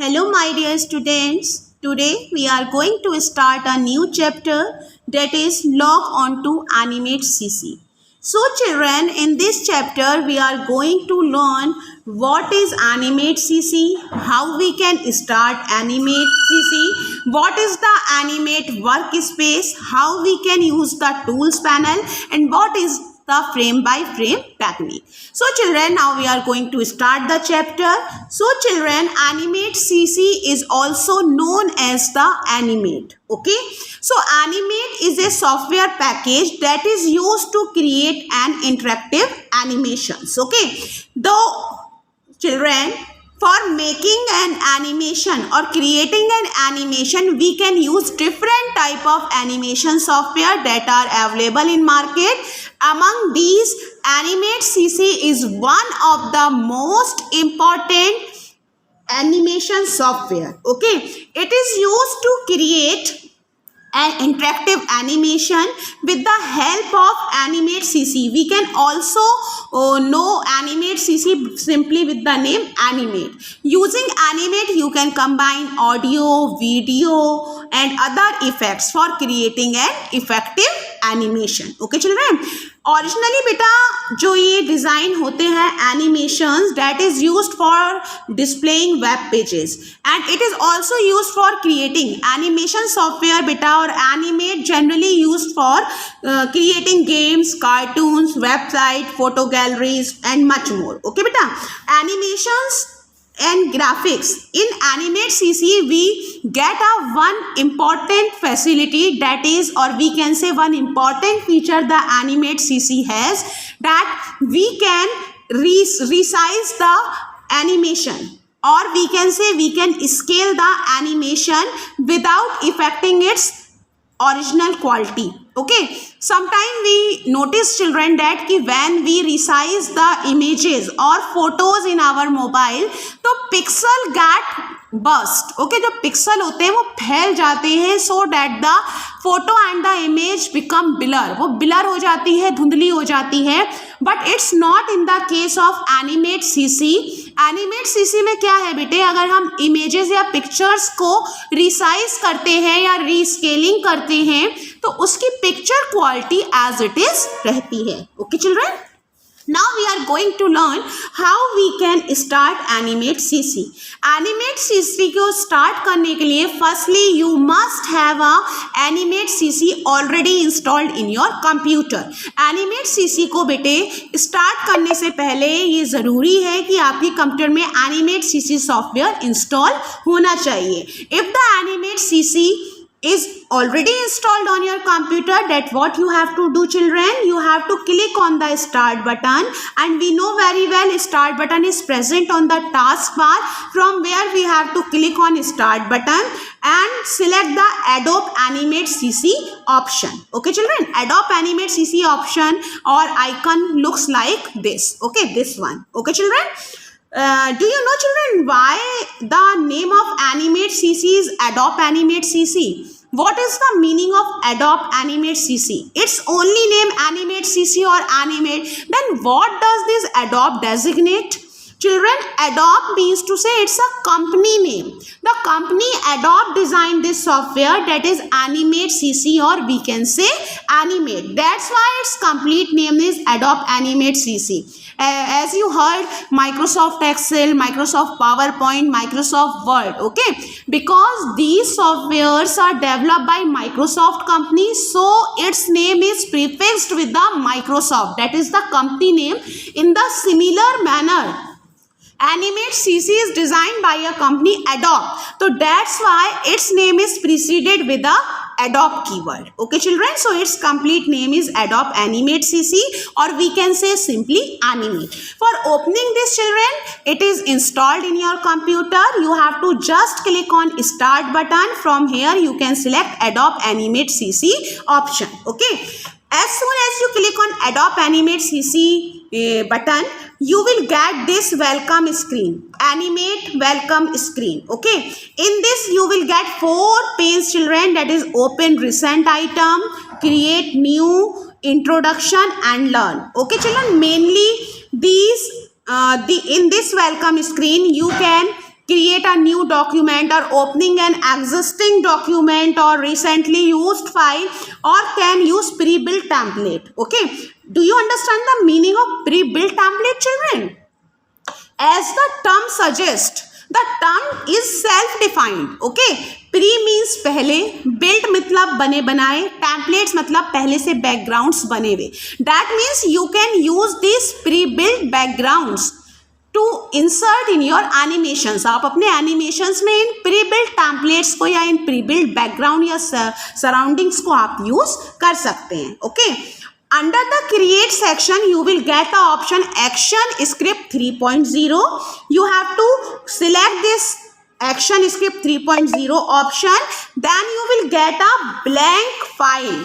Hello, my dear students. Today we are going to start a new chapter that is log on to Animate CC. So children, in this chapter we are going to learn what is Animate CC, how we can start Animate CC, what is the Animate workspace, how we can use the tools panel, and what is the frame by frame technique. So children, now we are going to start the chapter. So children, Animate CC is also known as the Animate. Okay, so Animate is a software package that is used to create an interactive animations. Okay, though children, for making an animation or creating an animation, we can use different type of animation software that are available in market. Among these, Animate CC is one of the most important animation software. Okay, it is used to create an interactive animation with the help of Animate CC. We can also know Animate CC simply with the name Animate. Using Animate, you can combine audio, video and other effects for creating an effective animation. Okay children, originally बेटा जो ये design होते हैं animations that is used for displaying web pages and it is also used for creating animation software बेटा और animate generally used for creating games, cartoons, website, photo galleries and much more. Okay बेटा, animations and graphics in Animate CC we get a one important facility, that is, or we can say one important feature the Animate CC has, that we can resize the animation, or we can say we can scale the animation without affecting its original quality. Okay, sometimes we notice children that कि when we resize the images or photos in our mobile, तो pixel get burst. Okay, जो pixel होते हैं वो फैल जाते हैं, so that the photo and the image become blur. वो blur हो जाती है, धुंधली हो जाती है. But it's not in the case of Animate CC. Animate CC में क्या है बेटे, अगर हम images या pictures को resize करते हैं या rescaling करते हैं तो उसकी picture quality as it is रहती है. Okay children, now we are going to learn how we can start Animate CC. Animate CC को start करने के लिए firstly you must have a Animate CC already installed in your computer. Animate CC को बेटे start करने से पहले ये ज़रूरी है कि आपके कंप्यूटर में Animate CC सॉफ्टवेयर इंस्टॉल होना चाहिए. If the Animate CC is already installed on your computer, that what you have to do children, you have to click on the start button, and we know very well start button is present on the taskbar, from where we have to click on start button and select the Adobe Animate CC option. Okay children, Adobe Animate CC option or icon looks like this. Okay, this one. Okay children, do you know children why the name of Animate CC is Adobe Animate CC? What is the meaning of Adobe Animate CC? Its only name Animate CC or Animate. Then what does this Adobe designate? Children, Adobe means to say it's a company name. The company Adobe designed this software, that is Animate CC, or we can say Animate. That's why its complete name is Adobe Animate CC. As you heard, Microsoft Excel, Microsoft PowerPoint, Microsoft Word. Okay, because these softwares are developed by Microsoft company, so its name is prefixed with the Microsoft, that is the company name. In the similar manner, Animate CC is designed by a company Adobe, so that's why its name is preceded with the Adobe keyword. Okay children, so its complete name is Adobe Animate CC, or we can say simply Animate. For opening this children, it is installed in your computer. You have to just click on start button. From here you can select Adobe Animate CC option. Okay, as soon as you click on Adobe Animate CC button, you will get this welcome screen, Animate welcome screen. Okay, in this you will get 4 panes children, that is open recent item, create new, introduction and learn. Okay children, mainly these in this welcome screen you can create a new document or opening an existing document or recently used file, or can use pre-built template. Okay, do you understand the meaning of pre-built template, children? As the term suggests, the term is self-defined. Okay, pre means पहले, built मतलब बने बनाए, templates मतलब पहले से backgrounds बने हुए. That means you can use this pre built backgrounds to insert in your animations. आप अपने एनिमेशंस में इन प्री बिल्ट टेम्पलेट्स को या इन प्री बिल्ट बैकग्राउंड या सराउंडिंग्स को आप यूज कर सकते हैं. Okay, under the create section you will get the option action script 3.0. you have to select this action script 3.0 option, then you will get a blank file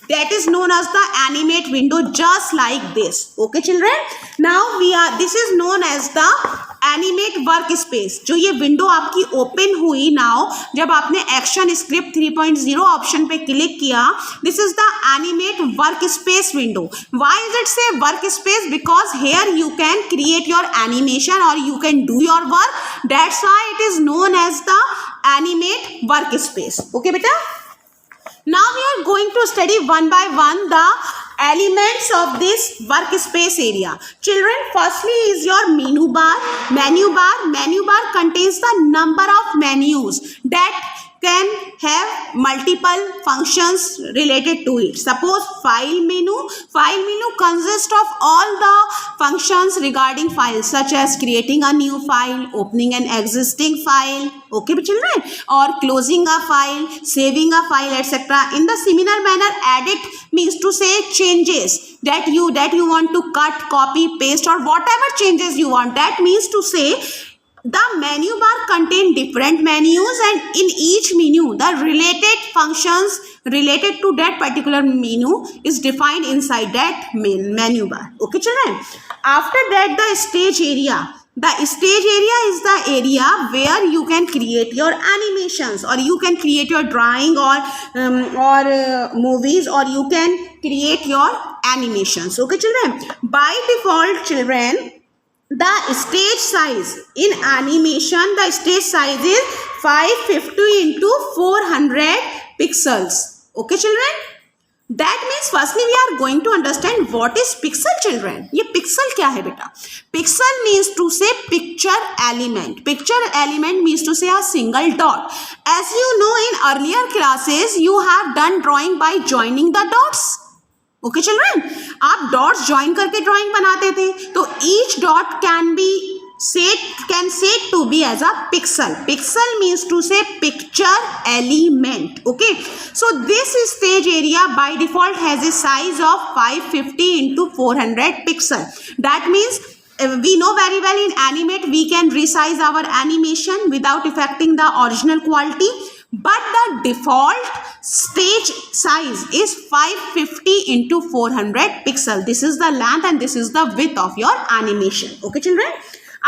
that is known as the animate window, just like this. Okay children, now this is known as the animate work space. जो ये window आपकी open हुई now जब आपने action script 3.0 option पे click किया, this is the animate work space window. Why is it say work space? Because here you can create your animation और you can do your work. That's why it is known as the animate work space. Okay बेटा, now we are going to study one by one the elements of this workspace area. Children, firstly is your menu bar. Menu bar contains the number of menus that can have multiple functions related to it. Suppose file menu consists of all the functions regarding files, such as creating a new file, opening an existing file, okay children, or closing a file, saving a file, etc. In the similar manner, edit means to say changes that you want to cut, copy, paste, or whatever changes you want. That means to say the menu bar contain different menus, and in each menu the related functions related to that particular menu is defined inside that menu bar. Okay children, after that the stage area. The stage area is the area where you can create your animations, or you can create your drawing or movies, or you can create your animations. Okay children, by default children, the stage size in animation, the stage size is 550 into 400 pixels. Okay children, that means firstly we are going to understand what is pixel children. ये pixel क्या है बेटा? Pixel means to say picture element. Picture element means to say a single dot. As you know, in earlier classes you have done drawing by joining the dots. Okay children, आप dots join करके drawing बनाते थे, तो each dot can set to be as a pixel. Pixel means to say picture element. Okay, so this stage area by default has a size of 550 into 400 pixel. That means we know very well in animate we can resize our animation without affecting the original quality, but the default stage size is 550 into 400 pixel. This is the length and this is the width of your animation. Okay children,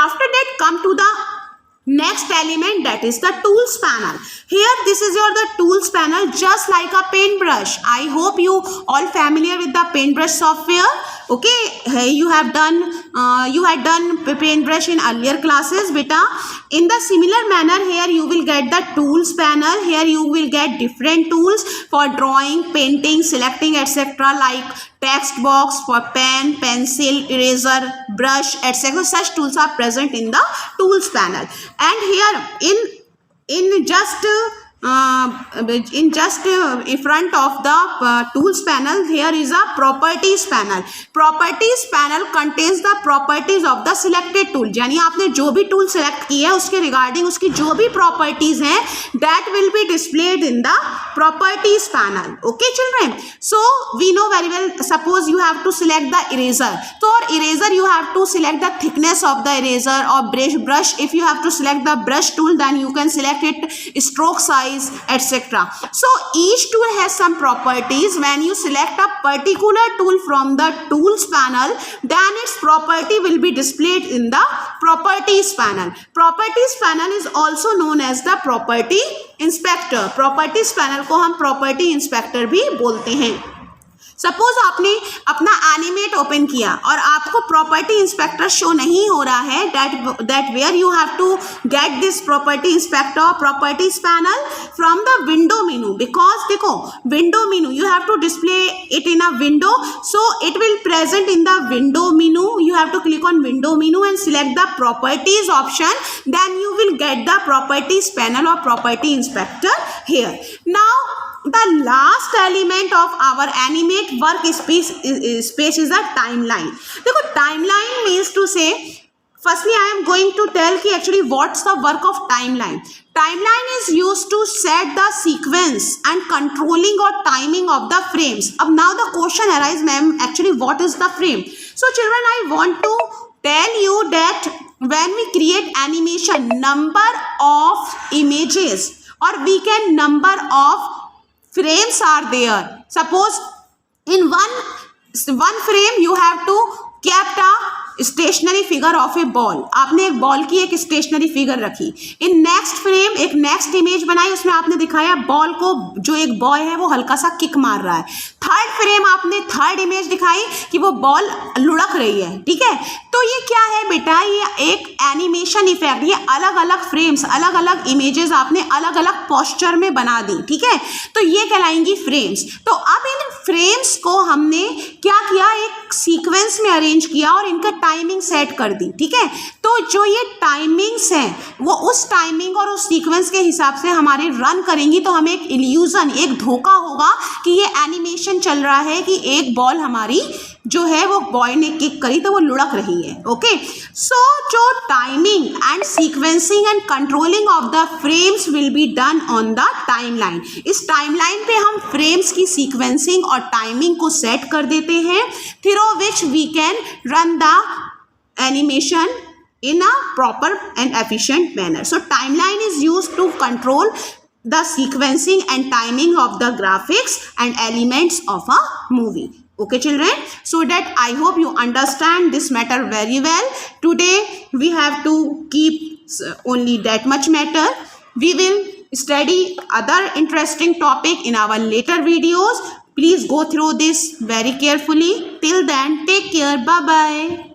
after that come to the next element, that is the tools panel. Here this is the tools panel, just like a paintbrush. I hope you all familiar with the paintbrush software. Okay, you had done paintbrush in earlier classes beta. In the similar manner, here you will get the tools panel. Here you will get different tools for drawing, painting, selecting, etc. like text box, for pen, pencil, eraser, brush, etc. Such tools are present in the tools panel. And here in just in front of the tools panel, here is a properties panel. Properties panel contains the properties of the selected tool. यानी आपने जो भी tool select किया है उसके regarding उसकी जो भी properties हैं, that will be displayed in the properties panel. Okay children, so we know very well, suppose you have to select the eraser. So for eraser you have to select the thickness of the eraser, or brush. If you have to select the brush tool, then you can select it stroke size, etc. So each tool has some properties. When you select a particular tool from the tools panel, then its property will be displayed in the properties panel. Properties panel is also known as the property inspector. Properties panel को हम property inspector भी बोलते हैं. Suppose आपने अपना animate open किया और आपको प्रॉपर्टी इंस्पेक्टर शो नहीं हो रहा है, that where you have to get this property inspector properties panel from the window menu, because देखो window menu you have to display it in a window, so it will present in the window menu. You have to click on window menu and select the properties option, then you will get the properties panel or property inspector here. Now the last element of our animate workspace is a timeline. देखो timeline means to say, firstly I am going to tell कि actually what's the work of timeline. Timeline is used to set the sequence and controlling or timing of the frames. अब now the question arises, ma'am, actually what is the frame? So children, I want to tell you that when we create animation, number of images or we can number of frames are there. Suppose in one frame you have to kept a stationary figure of a ball, आपने एक ball की एक stationary figure रखी. In next frame एक next image बनाई, उसमें आपने दिखाया बॉल को जो एक बॉय है वो हल्का सा किक मार रहा है. थर्ड फ्रेम आपने थर्ड इमेज दिखाई कि वो बॉल लुढ़क रही है. ठीक है, तो ये क्या है बेटा, ये एक एनिमेशन इफेक्ट, ये अलग अलग फ्रेम्स अलग अलग इमेजेस आपने अलग अलग पोस्चर में बना दी. ठीक है, तो ये कहलाएंगी फ्रेम्स. तो अब इन फ्रेम्स को हमने क्या किया, एक सीक्वेंस में अरेंज किया और इनका टाइमिंग सेट कर दी. ठीक है, तो जो ये टाइमिंग्स हैं वो उस टाइमिंग और उस सीक्वेंस के हिसाब से हमारे रन करेंगी, तो हमें एक इल्यूजन, एक धोखा होगा कि ये एनिमेशन चल रहा है कि एक बॉल हमारी जो है वो बॉय ने किक करी तो वो लुढ़क रही है. ओके, सो जो timing and sequencing and controlling of the frames will be done on the timeline. इस टाइमलाइन पे हम फ्रेम्स की सीक्वेंसिंग और टाइमिंग को सेट कर देते हैं, through which we can run the animation in a proper and efficient manner. So timeline is used to control the sequencing and timing of the graphics and elements of a movie. Okay children, so that I hope you understand this matter very well. Today we have to keep only that much matter. We will study other interesting topic in our later videos. Please go through this very carefully. Till then, take care. Bye bye.